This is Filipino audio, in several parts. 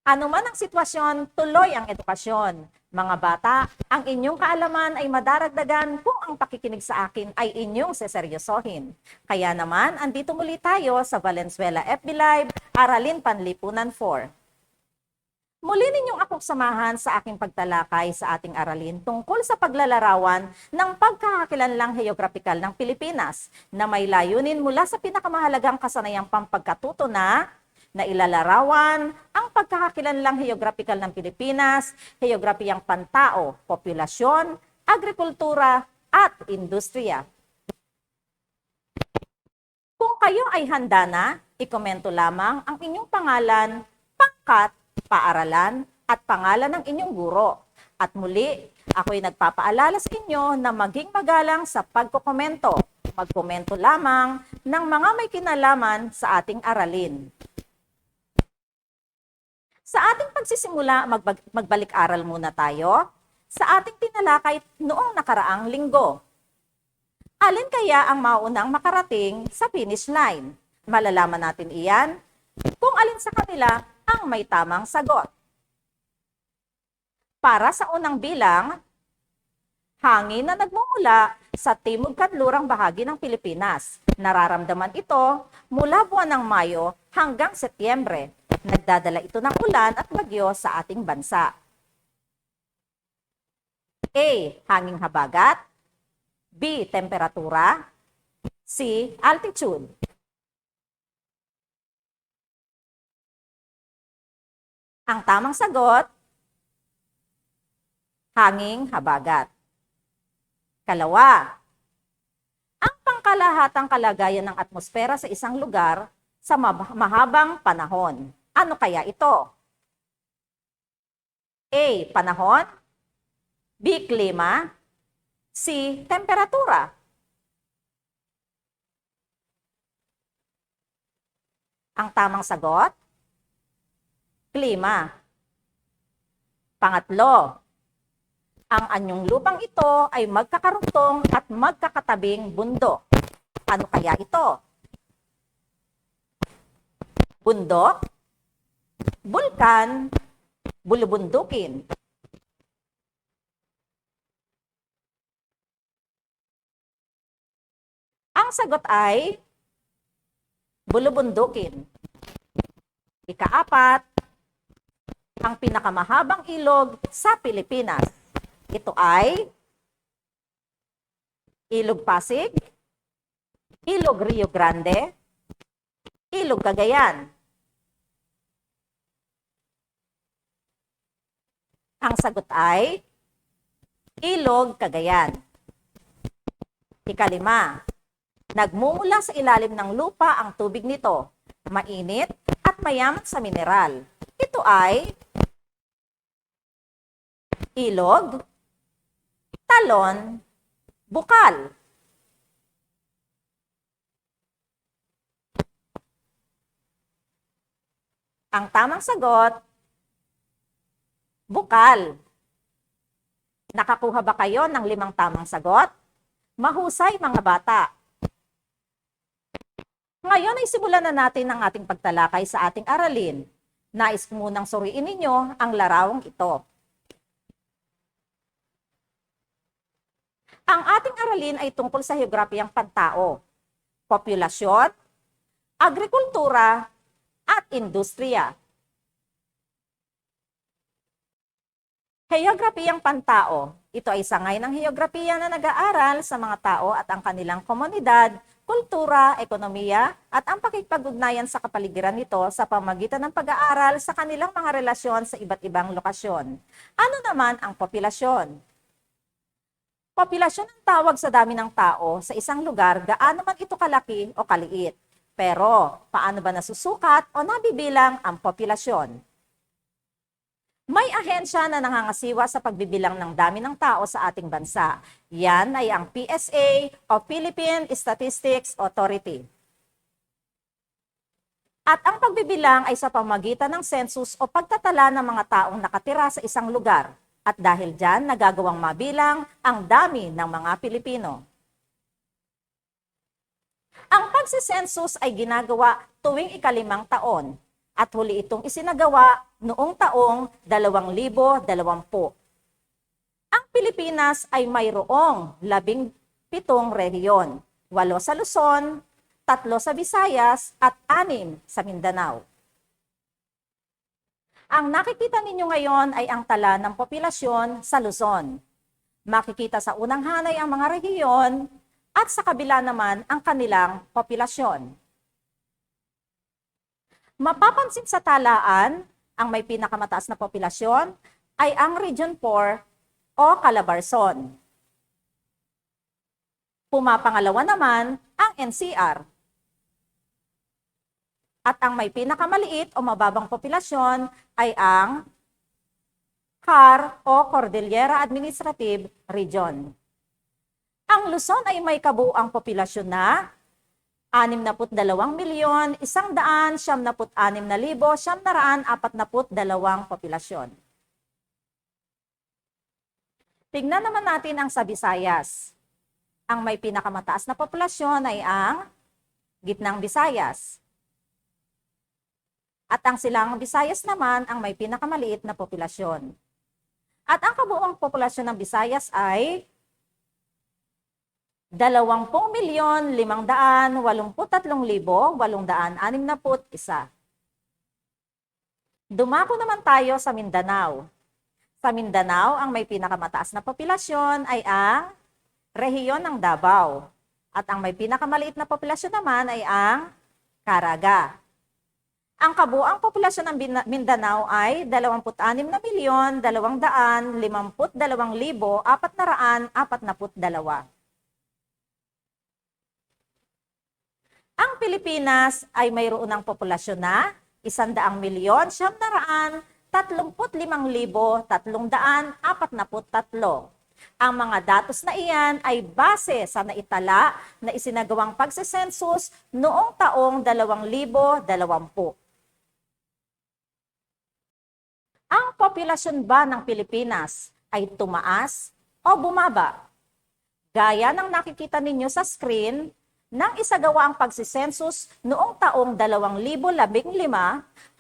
Ano man ang sitwasyon, tuloy ang edukasyon. Mga bata, ang inyong kaalaman ay madaragdagan kung ang pakikinig sa akin ay inyong seseryosohin. Kaya naman, andito muli tayo sa Valenzuela FB Live, Aralin Panlipunan 4. Muli ninyong akong samahan sa aking pagtalakay sa ating aralin tungkol sa paglalarawan ng pagkakakilanlang heograpikal ng Pilipinas na may layunin mula sa pinakamahalagang kasanayang pampagkatuto na ilalarawan ang pagkakakilanlang heograpikal ng Pilipinas, heograpiyang pantao, populasyon, agrikultura, at industriya. Kung kayo ay handa na, ikomento lamang ang inyong pangalan, pangkat, paaralan, at pangalan ng inyong guro. At muli, ako'y nagpapaalala sa inyo na maging magalang sa pagkokomento. Magkomento lamang ng mga may kinalaman sa ating aralin. Sa ating pagsisimula, magbalik-aral muna tayo sa ating tinalakay noong nakaraang linggo. Alin kaya ang maunang makarating sa finish line? Malalaman natin iyan kung alin sa kanila ang may tamang sagot. Para sa unang bilang, hangin na nagmumula sa timog-kanlurang bahagi ng Pilipinas. Nararamdaman ito mula buwan ng Mayo hanggang Setyembre. Nagdadala ito ng ulan at bagyo sa ating bansa. A. Hanging habagat. B. Temperatura. C. Altitude. Ang tamang sagot, hanging habagat. Kalawa, ang pangkalahatang kalagayan ng atmosfera sa isang lugar sa mahabang panahon. Ano kaya ito? A. Panahon. B. Klima. C. Temperatura. Ang tamang sagot, klima. Pangatlo, ang anyong lupang ito ay magkakarugtong at magkakatabing bundok. Ano kaya ito? Bundok, bulkan, bulubundukin. Ang sagot ay bulubundukin. Ikaapat, ang pinakamahabang ilog sa Pilipinas. Ito ay Ilog Pasig, Ilog Rio Grande, Ilog Cagayan. Ang sagot ay Ilog Cagayan. Ikalima, nagmumula sa ilalim ng lupa ang tubig nito. Mainit at mayaman sa mineral. Ito ay ilog, talon, bukal. Ang tamang sagot, bukal. Nakakuha ba kayo ng 5 tamang sagot? Mahusay mga bata. Ngayon ay simulan na natin ang ating pagtalakay sa ating aralin. Nais ko munang suriin ninyo ang larawang ito. Ang ating aralin ay tungkol sa heograpiyang pantao, populasyon, agrikultura, at industriya. Heograpiyang pantao, ito ay sangay ng heograpiya na nag-aaral sa mga tao at ang kanilang komunidad, kultura, ekonomiya, at ang pakikipag-ugnayan sa kapaligiran nito sa pamamagitan ng pag-aaral sa kanilang mga relasyon sa iba't ibang lokasyon. Ano naman ang populasyon? Populasyon ang tawag sa dami ng tao sa isang lugar gaano man ito kalaki o kaliit. Pero, paano ba nasusukat o nabibilang ang populasyon? May ahensya na nangangasiwa sa pagbibilang ng dami ng tao sa ating bansa. Yan ay ang PSA o Philippine Statistics Authority. At ang pagbibilang ay sa pamamagitan ng census o pagtatala ng mga taong nakatira sa isang lugar. At dahil dyan, nagagawang mabilang ang dami ng mga Pilipino. Ang pagsisensus ay ginagawa tuwing ika-5 taon. at huli itong isinagawa noong taong 2020. Ang Pilipinas ay mayroong 17 rehiyon, 8 sa Luzon, 3 sa Visayas at 6 sa Mindanao. Ang nakikita ninyo ngayon ay ang tala ng populasyon sa Luzon. Makikita sa unang hanay ang mga rehiyon at sa kabila naman ang kanilang populasyon. Mapapansin sa talaan, ang may pinakamataas na populasyon ay ang Region 4 o Calabarzon. Pumapangalawa naman ang NCR. At ang may pinakamaliit o mababang populasyon ay ang CAR o Cordillera Administrative Region. Ang Luzon ay may kabuuang populasyon na 62,196,942 populasyon. Tingnan naman natin ang sa Visayas. Ang may pinakamataas na populasyon ay ang Gitnang Visayas. At ang Silangang Visayas naman ang may pinakamaliit na populasyon. At ang kabuuang populasyon ng Visayas ay 20,583,861. Dumako naman tayo sa Mindanao. Sa Mindanao, ang may pinakamataas na populasyon ay ang rehiyon ng Davao. At ang may pinakamaliit na populasyon naman ay ang Caraga. Ang kabuuang populasyon ng Mindanao ay 26,252,442. Ang Pilipinas ay mayroon ng populasyon na 100,935,343. Ang mga datos na iyan ay base sa naitala na isinagawang pagsesensus noong taong 2020. Ang populasyon ba ng Pilipinas ay tumaas o bumaba? Gaya ng nakikita ninyo sa screen, nang isagawa ang pagsisensus noong taong 2015,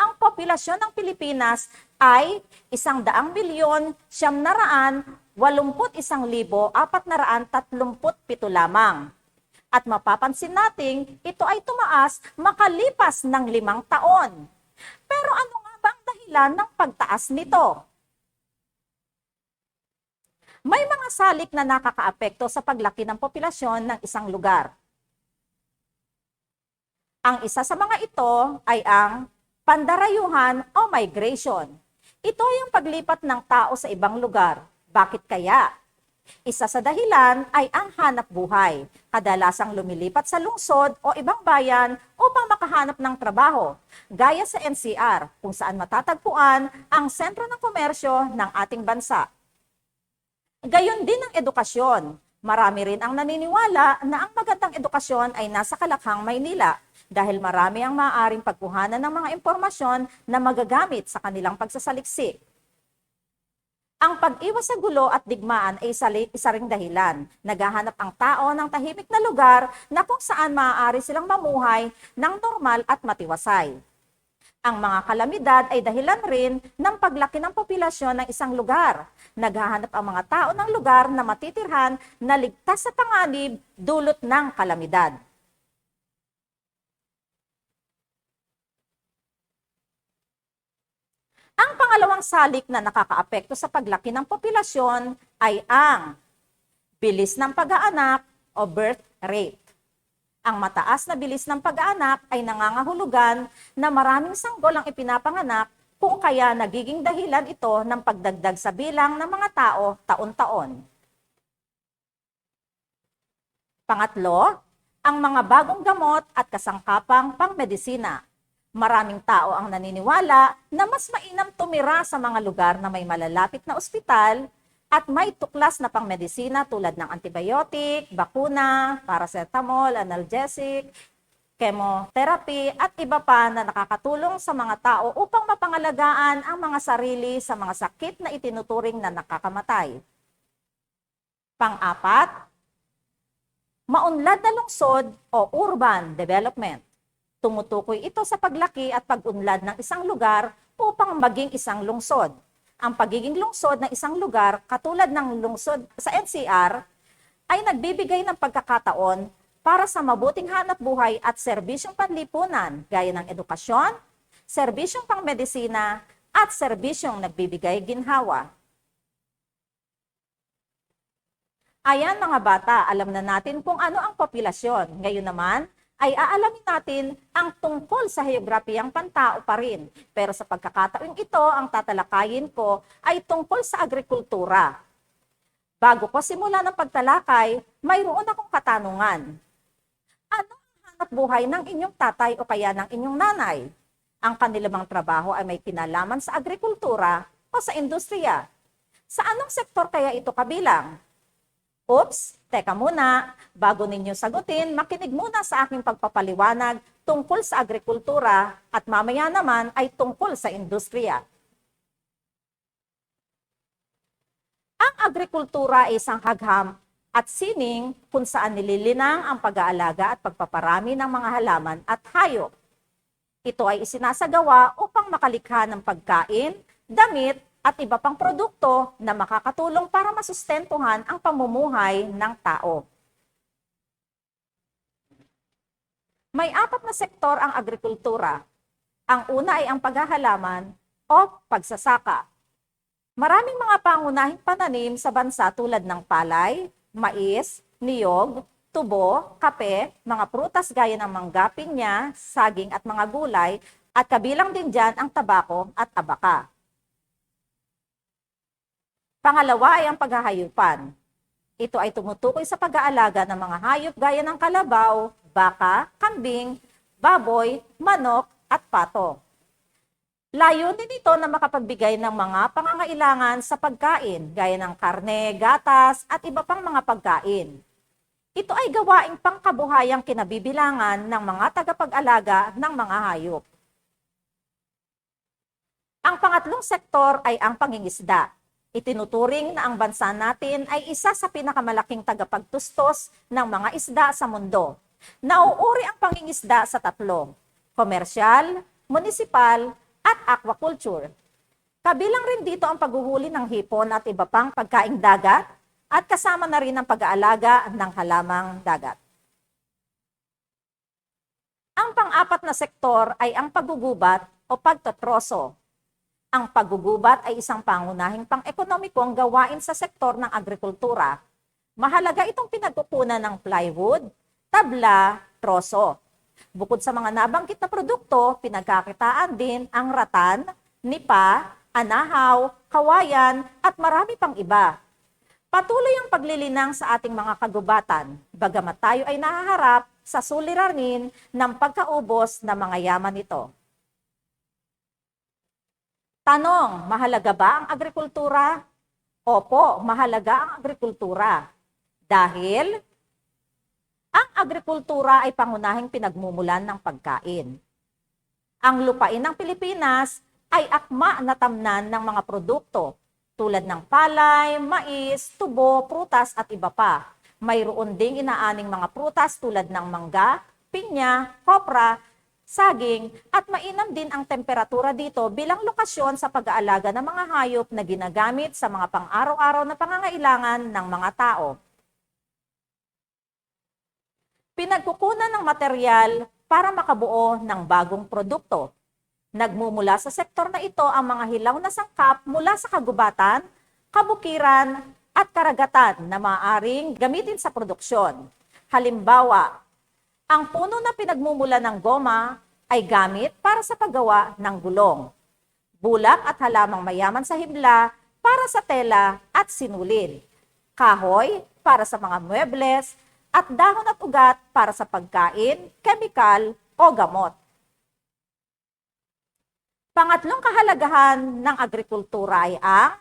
ang populasyon ng Pilipinas ay 100,981,437 lamang. At mapapansin nating ito ay tumaas makalipas ng 5 taon. Pero ano nga ba ang dahilan ng pagtaas nito? May mga salik na nakakaapekto sa paglaki ng populasyon ng isang lugar. Ang isa sa mga ito ay ang pandarayuhan o migration. Ito ay ang paglipat ng tao sa ibang lugar. Bakit kaya? Isa sa dahilan ay ang hanap buhay. Kadalasang lumilipat sa lungsod o ibang bayan upang makahanap ng trabaho. Gaya sa NCR, kung saan matatagpuan ang sentro ng komersyo ng ating bansa. Gayon din ang edukasyon. Marami rin ang naniniwala na ang magandang edukasyon ay nasa Kalakhang, Maynila dahil marami ang maaaring pagkuhanan ng mga impormasyon na magagamit sa kanilang pagsasaliksik. Ang pag-iwas sa gulo at digmaan ay isa ring dahilan. Naghahanap ang tao ng tahimik na lugar na kung saan maaari silang mamuhay ng normal at matiwasay. Ang mga kalamidad ay dahilan rin ng paglaki ng populasyon ng isang lugar. Naghahanap ang mga tao ng lugar na matitirhan na ligtas sa panganib dulot ng kalamidad. Ang pangalawang salik na nakakaapekto sa paglaki ng populasyon ay ang bilis ng pag-aanak o birth rate. Ang mataas na bilis ng pag-aanak ay nangangahulugan na maraming sanggol ang ipinapanganak kung kaya nagiging dahilan ito ng pagdagdag sa bilang ng mga tao taon-taon. Pangatlo, ang mga bagong gamot at kasangkapang pangmedisina. Maraming tao ang naniniwala na mas mainam tumira sa mga lugar na may malalapit na ospital at may tuklas na pangmedisina tulad ng antibiotic, bakuna, paracetamol, analgesic, chemotherapy at iba pa na nakakatulong sa mga tao upang mapangalagaan ang mga sarili sa mga sakit na itinuturing na nakakamatay. Pang-apat, maunlad na lungsod o urban development. Tumutukoy ito sa paglaki at pag-unlad ng isang lugar upang maging isang lungsod. Ang pagiging lungsod ng isang lugar, katulad ng lungsod sa NCR, ay nagbibigay ng pagkakataon para sa mabuting hanap buhay at serbisyong panlipunan gaya ng edukasyon, serbisyong pangmedisina, at serbisyong nagbibigay ginhawa. Ayan mga bata, alam na natin kung ano ang populasyon. Ngayon naman, ay aalamin natin ang tungkol sa heograpiyang pantao pa rin. Pero sa pagkakataong ito, ang tatalakayin ko ay tungkol sa agrikultura. Bago ko simulan ng pagtalakay, mayroon akong katanungan. Ano ang hanap buhay ng inyong tatay o kaya ng inyong nanay? Ang kanilang trabaho ay may kinalaman sa agrikultura o sa industriya. Sa anong sektor kaya ito kabilang? Oops, teka muna. Bago ninyo sagutin, makinig muna sa aking pagpapaliwanag tungkol sa agrikultura at mamaya naman ay tungkol sa industriya. Ang agrikultura ay isang hagham at sining kung saan nililinang ang pag-aalaga at pagpaparami ng mga halaman at hayop. Ito ay isinasagawa upang makalikha ng pagkain, damit, at iba pang produkto na makakatulong para masustentuhan ang pamumuhay ng tao. May 4 na sektor ang agrikultura. Ang una ay ang paghahalaman o pagsasaka. Maraming mga pangunahing pananim sa bansa tulad ng palay, mais, niyog, tubo, kape, mga prutas gaya ng mangga, pinya, saging at mga gulay, at kabilang din dyan ang tabako at abaka. Pangalawa ay ang paghahayupan. Ito ay tumutukoy sa pag-aalaga ng mga hayop gaya ng kalabaw, baka, kambing, baboy, manok, at pato. Layunin nito na makapagbigay ng mga pangangailangan sa pagkain gaya ng karne, gatas, at iba pang mga pagkain. Ito ay gawaing pangkabuhayang kinabibilangan ng mga tagapag-alaga ng mga hayop. Ang pangatlong sektor ay ang pangingisda. Itinuturing na ang bansa natin ay isa sa pinakamalaking tagapagtustos ng mga isda sa mundo. Nauuri ang pangingisda sa 3: komersyal, munisipal, at aquaculture. Kabilang rin dito ang paghuhuli ng hipon at iba pang pagkaing dagat at kasama na rin ang pag-aalaga ng halamang dagat. Ang pang-4 na sektor ay ang paggugubat o pagtotroso. Ang paggugubat ay isang pangunahing pang-ekonomikong gawain sa sektor ng agrikultura. Mahalaga itong pinagkukunan ng plywood, tabla, troso. Bukod sa mga nabanggit na produkto, pinagkakitaan din ang ratan, nipa, anahaw, kawayan, at marami pang iba. Patuloy ang paglilinang sa ating mga kagubatan, bagamat tayo ay nahaharap sa suliranin ng pagkaubos ng mga yaman nito. Tanong, mahalaga ba ang agrikultura? Opo, mahalaga ang agrikultura. Dahil ang agrikultura ay pangunahing pinagmumulan ng pagkain. Ang lupain ng Pilipinas ay akma na tamnan ng mga produkto tulad ng palay, mais, tubo, prutas at iba pa. Mayroon ding inaaning mga prutas tulad ng mangga, pinya, kopra, saging, at mainam din ang temperatura dito bilang lokasyon sa pag-aalaga ng mga hayop na ginagamit sa mga pang-araw-araw na pangangailangan ng mga tao. Pinagkukunan ng material para makabuo ng bagong produkto. Nagmumula sa sektor na ito ang mga hilaw na sangkap mula sa kagubatan, kabukiran, at karagatan na maaaring gamitin sa produksyon. Halimbawa, ang puno na pinagmumula ng goma ay gamit para sa paggawa ng gulong. Bulak at halamang mayaman sa himla para sa tela at sinulid. Kahoy para sa mga muebles at dahon at ugat para sa pagkain, kemikal o gamot. Pangatlong kahalagahan ng agrikultura ay ang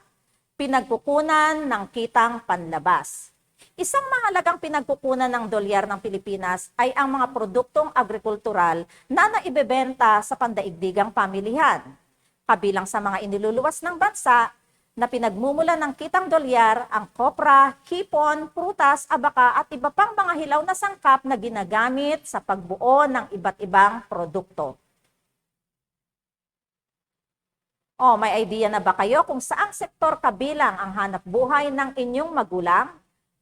pinagkukunan ng kitang panlabas. Isang mahalagang pinagkukunan ng dolyar ng Pilipinas ay ang mga produktong agrikultural na naibebenta sa pandaigdigang pamilihan. Kabilang sa mga iniluluwas ng bansa na pinagmumulan ng kitang dolyar ang kopra, hipon, prutas, abaka at iba pang mga hilaw na sangkap na ginagamit sa pagbuo ng iba't ibang produkto. O, may idea na ba kayo kung saang sektor kabilang ang hanap buhay ng inyong magulang?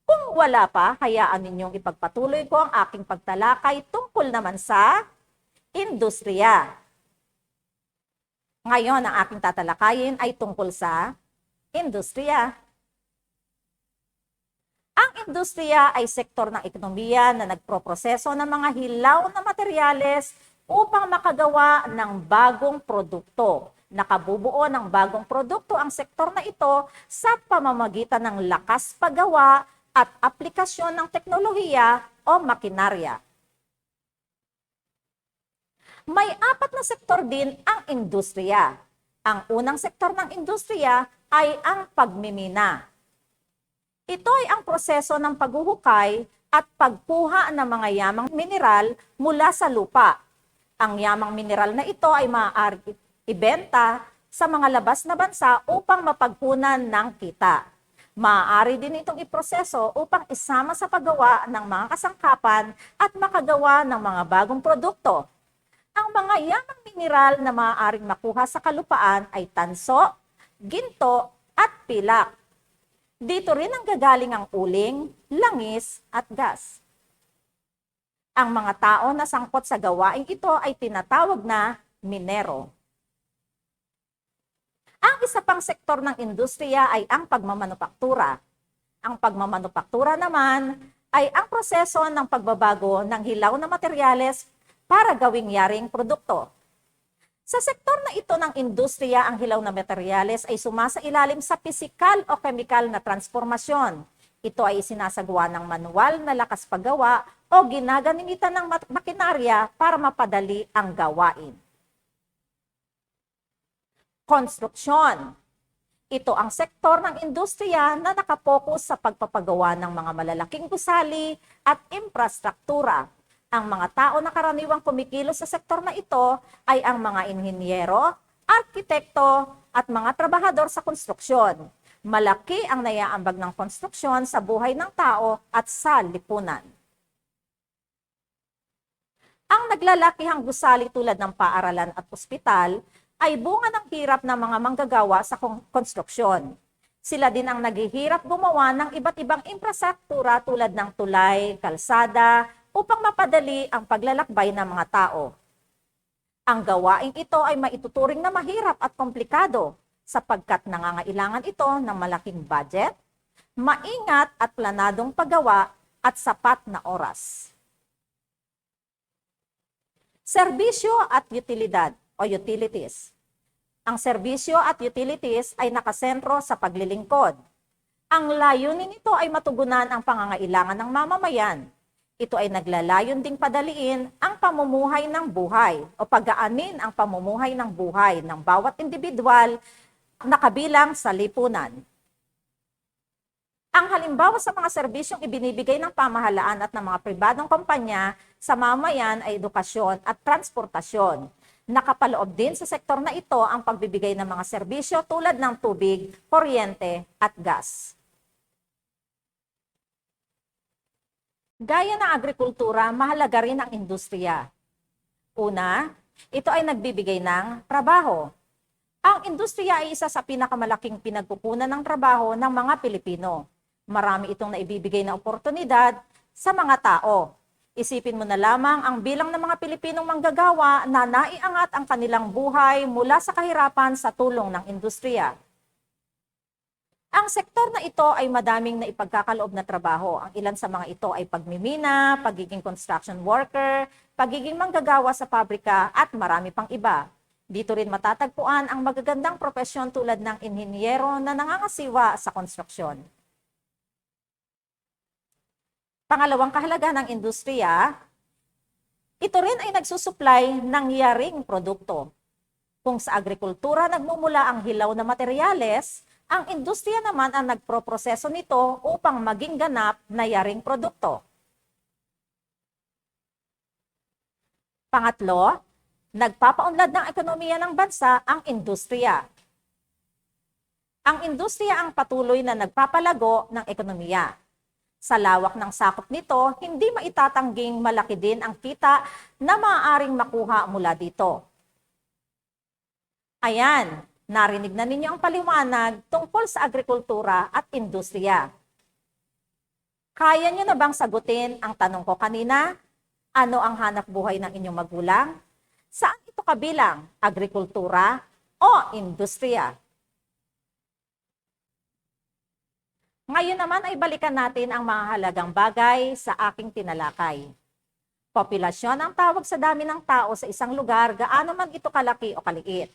Kung wala pa, hayaan ninyong ipagpatuloy ko ang aking pagtalakay tungkol naman sa industriya. Ngayon, ang aking tatalakayin ay tungkol sa industriya. Ang industriya ay sektor ng ekonomiya na nagproproseso ng mga hilaw na materyales upang makagawa ng bagong produkto. Nakabubuo ng bagong produkto ang sektor na ito sa pamamagitan ng lakas paggawa at aplikasyon ng teknolohiya o makinarya. May apat na sektor din ang industriya. Ang unang sektor ng industriya ay ang pagmimina. Ito ay ang proseso ng paghuhukay at pagkuha ng mga yamang mineral mula sa lupa. Ang yamang mineral na ito ay maaari ibenta sa mga labas na bansa upang mapagkunan ng kita. Maaari din itong iproseso upang isama sa paggawa ng mga kasangkapan at makagawa ng mga bagong produkto. Ang mga yamang mineral na maaaring makuha sa kalupaan ay tanso, ginto, at pilak. Dito rin ang gagaling ang uling, langis, at gas. Ang mga tao na sangkot sa gawaing ito ay tinatawag na minero. Ang isa pang sektor ng industriya ay ang pagmamanupaktura. Ang pagmamanupaktura naman ay ang proseso ng pagbabago ng hilaw na materyales para gawing yaring produkto. Sa sektor na ito ng industriya, ang hilaw na materyales ay sumasailalim sa pisikal o kemikal na transformasyon. Ito ay sinasagawa ng manual na lakas paggawa o ginagamit ng makinarya para mapadali ang gawain. Konstruksyon. Ito ang sektor ng industriya na nakapokus sa pagpapagawa ng mga malalaking gusali at infrastruktura. Ang mga tao na karaniwang kumikilos sa sektor na ito ay ang mga inhinyero, arkitekto, at mga trabahador sa konstruksyon. Malaki ang naiaambag ng konstruksyon sa buhay ng tao at sa lipunan. Ang naglalakihang gusali tulad ng paaralan at ospital ay bunga ng hirap ng mga manggagawa sa konstruksyon. Sila din ang naghihirap gumawa ng iba't ibang infrastruktura tulad ng tulay, kalsada, upang mapadali ang paglalakbay ng mga tao. Ang gawaing ito ay maituturing na mahirap at komplikado sapagkat nangangailangan ito ng malaking budget, maingat at planadong paggawa at sapat na oras. Serbisyo at utilidad o utilities. Ang serbisyo at utilities ay nakasentro sa paglilingkod. Ang layunin nito ay matugunan ang pangangailangan ng mamamayan. Ito ay naglalayon ding padaliin ang pamumuhay ng buhay o pagaanin ang pamumuhay ng buhay ng bawat individual na kabilang sa lipunan. Ang halimbawa sa mga serbisyong ibinibigay ng pamahalaan at ng mga pribadong kumpanya sa mamamayan ay edukasyon at transportasyon. Nakapaloob din sa sektor na ito ang pagbibigay ng mga serbisyo tulad ng tubig, kuryente at gas. Gaya ng agrikultura, mahalaga rin ang industriya. Una, ito ay nagbibigay ng trabaho. Ang industriya ay isa sa pinakamalaking pinagkukunan ng trabaho ng mga Pilipino. Marami itong naibibigay na oportunidad sa mga tao. Isipin mo na lamang ang bilang ng mga Pilipinong manggagawa na naiangat ang kanilang buhay mula sa kahirapan sa tulong ng industriya. Ang sektor na ito ay madaming na ipagkakaloob na trabaho. Ang ilan sa mga ito ay pagmimina, pagiging construction worker, pagiging manggagawa sa pabrika at marami pang iba. Dito rin matatagpuan ang magagandang propesyon tulad ng inhinyero na nangangasiwa sa konstruksyon. Pangalawang kahalagahan ng industriya, ito rin ay nagsusupply ng yaring produkto. Kung sa agrikultura nagmumula ang hilaw na materyales, ang industriya naman ang nagproproseso nito upang maging ganap na yaring produkto. Pangatlo, nagpapaunlad ng ekonomiya ng bansa ang industriya. Ang industriya ang patuloy na nagpapalago ng ekonomiya. Sa lawak ng sakop nito, hindi maitatangging malaki din ang kita na maaaring makuha mula dito. Ayan, narinig na ninyo ang paliwanag tungkol sa agrikultura at industriya. Kaya nyo na bang sagutin ang tanong ko kanina? Ano ang hanap buhay ng inyong magulang? Saan ito kabilang? Agrikultura o industriya? Ngayon naman ay balikan natin ang mga halagang bagay sa aking tinalakay. Populasyon ang tawag sa dami ng tao sa isang lugar, gaano man ito kalaki o kaliit.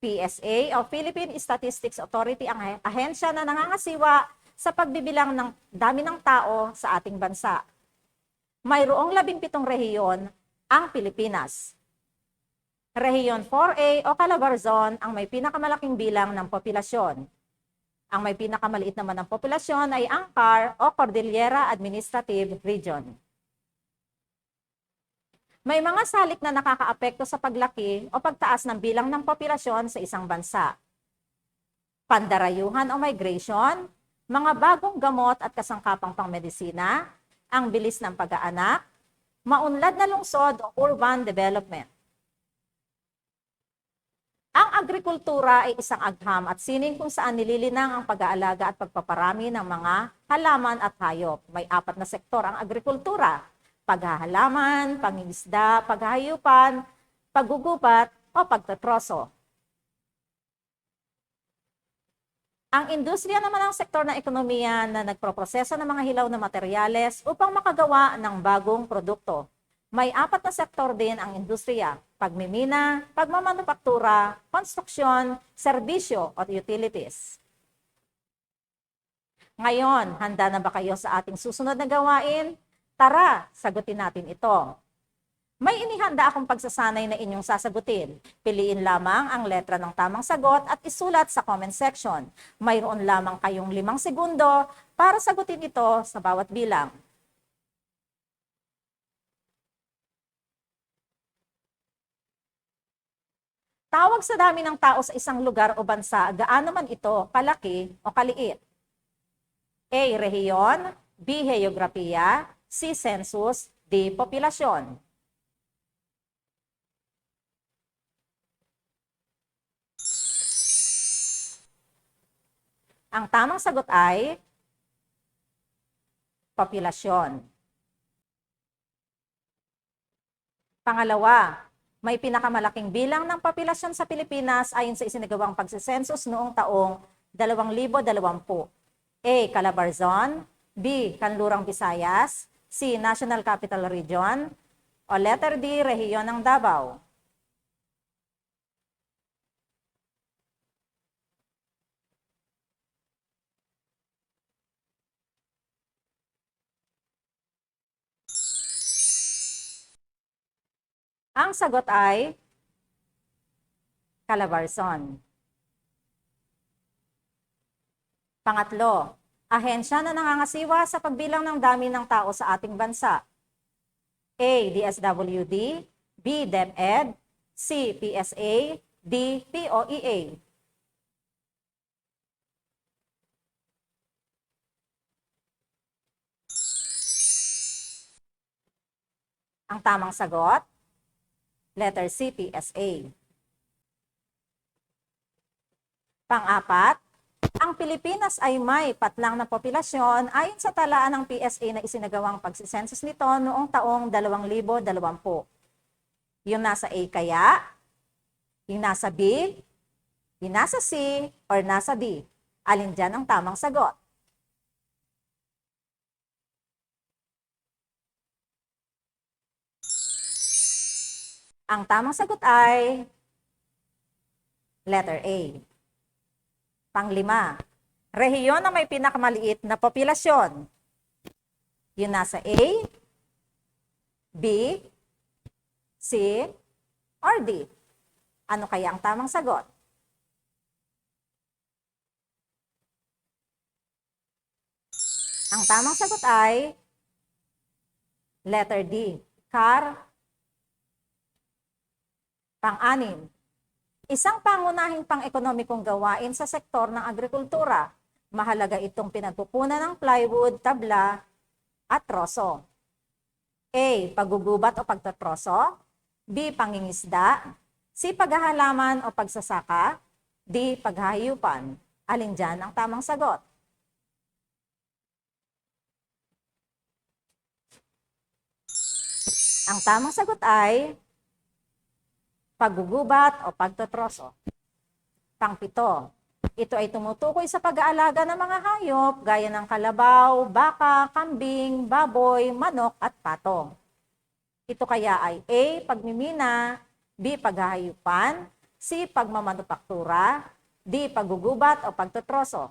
PSA o Philippine Statistics Authority ang ahensya na nangangasiwa sa pagbibilang ng dami ng tao sa ating bansa. Mayroong 17 rehiyon ang Pilipinas. Rehiyon 4A o Calabarzon ang may pinakamalaking bilang ng populasyon. Ang may pinakamaliit naman ng populasyon ay Angkar o Cordillera Administrative Region. May mga salik na nakakaapekto sa paglaki o pagtaas ng bilang ng populasyon sa isang bansa. Pandarayuhan o migration, mga bagong gamot at kasangkapang pangmedisina, ang bilis ng pag-aanak, maunlad na lungsod o urban development. Ang agrikultura ay isang agham at sining kung saan nililinang ang pag-aalaga at pagpaparami ng mga halaman at hayop. May 4 na sektor ang agrikultura: paghahalaman, pangingisda, paghahayupan, paggugubat o pagtatroso. Ang industriya naman ang sektor ng ekonomiya na nagproproseso ng mga hilaw na materyales upang makagawa ng bagong produkto. May 4 na sektor din ang industriya: pagmimina, pagmamanufaktura, konstruksyon, serbisyo at utilities. Ngayon, handa na ba kayo sa ating susunod na gawain? Tara, sagutin natin ito. May inihanda akong pagsasanay na inyong sasagutin. Piliin lamang ang letra ng tamang sagot at isulat sa comment section. Mayroon lamang kayong 5 segundo para sagutin ito sa bawat bilang. Tawag sa dami ng tao sa isang lugar o bansa, gaano man ito kalaki o kaliit. A. Rehiyon, B. Heograpiya, C. Census, D. Populasyon. Ang tamang sagot ay populasyon. Pangalawa, may pinakamalaking bilang ng populasyon sa Pilipinas ayon sa isinagawang pagsisensus noong taong 2020. A. Calabarzon, B. Kanlurang Visayas, C. National Capital Region, o letter D. Rehiyon ng Davao. Ang sagot ay Calabarzon. Pangatlo, ahensya na nangangasiwa sa pagbilang ng dami ng tao sa ating bansa. A. DSWD, B. DepEd, C. PSA, D. POEA. Ang tamang sagot, letter C. PSA. Pang-apat, ang Pilipinas ay may patlang na populasyon ayon sa talaan ng PSA na isinagawang pagsisensus nito noong taong 2020. Yung nasa A kaya, yung nasa B, yung nasa C, or nasa D? Alin dyan ang tamang sagot? Ang tamang sagot ay letter A. Panglima, rehiyon na may pinakamaliit na populasyon. Yung nasa A, B, C, or D? Ano kaya ang tamang sagot? Ang tamang sagot ay letter D, Car. Pang-anim, Isang pangunahing pang-ekonomikong gawain sa sektor ng agrikultura. Mahalaga itong pinagpupunan ng plywood, tabla, at troso. A. Paggugubat o pagtatroso. B. Pangingisda. C. Paghahalaman o pagsasaka. D. Paghahayupan. Alin dyan ang tamang sagot? Ang tamang sagot ay paggugubat o pagtatroso. Pangpito, ito ay tumutukoy sa pag-aalaga ng mga hayop gaya ng kalabaw, baka, kambing, baboy, manok at pato. Ito kaya ay A. Pagmimina, B. Paghahayupan, C. Pagmamanupaktura, D. Paggugubat o pagtatroso.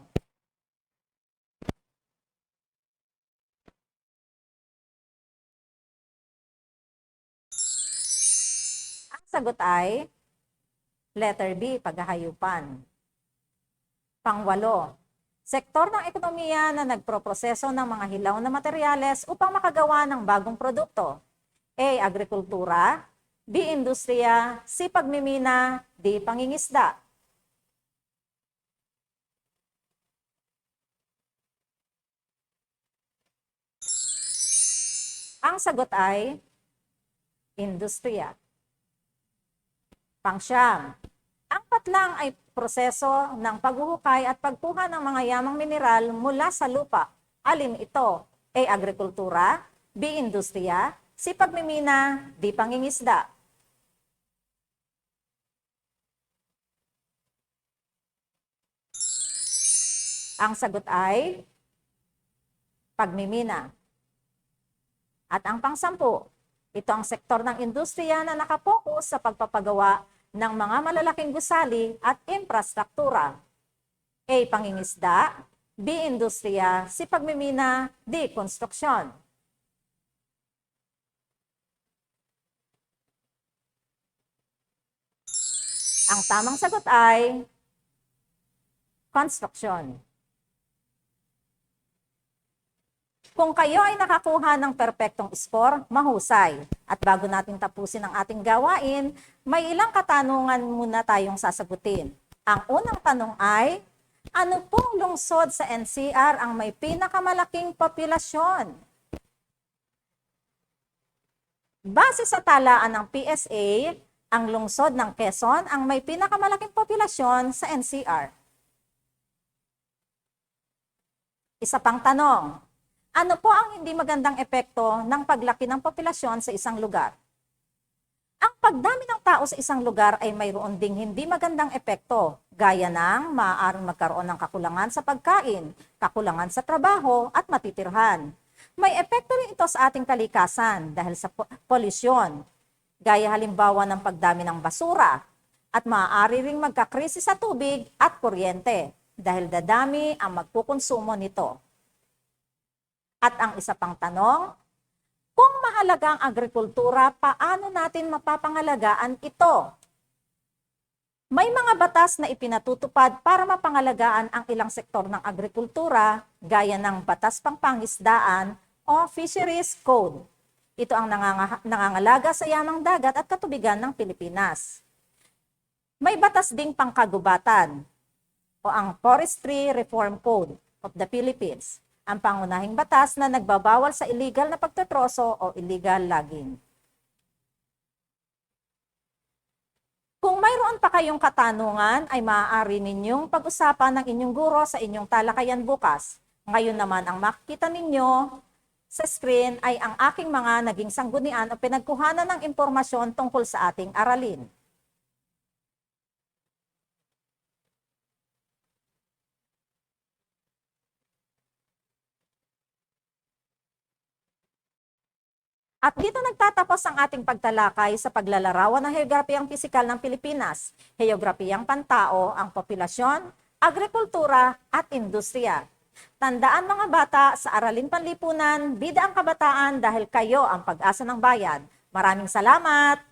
Ang sagot ay letter B. Paghahayupan. Pangwalo, sektor ng ekonomiya na nagproproseso ng mga hilaw na materyales upang makagawa ng bagong produkto. A. Agrikultura, B. Industriya, C. Pagmimina, D. Pangingisda. Ang sagot ay industriya. Pangsyam, ang patlang ay proseso ng paghuhukay at pagkuha ng mga yamang mineral mula sa lupa. Alin ito? A. Agrikultura, B. Industriya, C. Pagmimina, D. Pangingisda. Ang sagot ay pagmimina. At ang pangsampu, ito ang sektor ng industriya na nakapokus sa pagpapagawa ng mga malalaking gusali at infrastruktura. A. Pangingisda, B. Industriya, C. Pagmimina, D. Konstruksyon. Ang tamang sagot ay konstruksyon. Kung kayo ay nakakuha ng perpektong score, mahusay. At bago natin tapusin ang ating gawain, may ilang katanungan muna tayong sasagutin. Ang unang tanong ay, ano pong lungsod sa NCR ang may pinakamalaking populasyon? Base sa talaan ng PSA, ang lungsod ng Quezon ang may pinakamalaking populasyon sa NCR. Isa pang tanong, ano po ang hindi magandang epekto ng paglaki ng populasyon sa isang lugar? Ang pagdami ng tao sa isang lugar ay mayroon ding hindi magandang epekto, gaya ng maaaring magkaroon ng kakulangan sa pagkain, kakulangan sa trabaho at matitirhan. May epekto rin ito sa ating kalikasan dahil sa polusyon, gaya halimbawa ng pagdami ng basura, at maaari ring magkakrisis sa tubig at kuryente dahil dadami ang magkukonsumo nito. At ang isa pang tanong, kung mahalaga ang agrikultura, paano natin mapapangalagaan ito? May mga batas na ipinatutupad para mapangalagaan ang ilang sektor ng agrikultura, gaya ng Batas Pangpangisdaan o Fisheries Code. Ito ang nangangalaga sa yamang dagat at katubigan ng Pilipinas. May batas ding pangkagubatan o ang Forestry Reform Code of the Philippines, ang pangunahing batas na nagbabawal sa illegal na pagtatroso o illegal logging. Kung mayroon pa kayong katanungan, ay maaari ninyong pag-usapan ng inyong guro sa inyong talakayan bukas. Ngayon naman ang makikita ninyo sa screen ay ang aking mga naging sanggunian o pinagkuhanan ng impormasyon tungkol sa ating aralin. At dito nagtatapos ang ating pagtalakay sa paglalarawan ng heograpiyang pisikal ng Pilipinas, heograpiyang pantao, ang populasyon, agrikultura at industriya. Tandaan mga bata, sa Aralin Panlipunan, bida ang kabataan dahil kayo ang pag-asa ng bayan. Maraming salamat!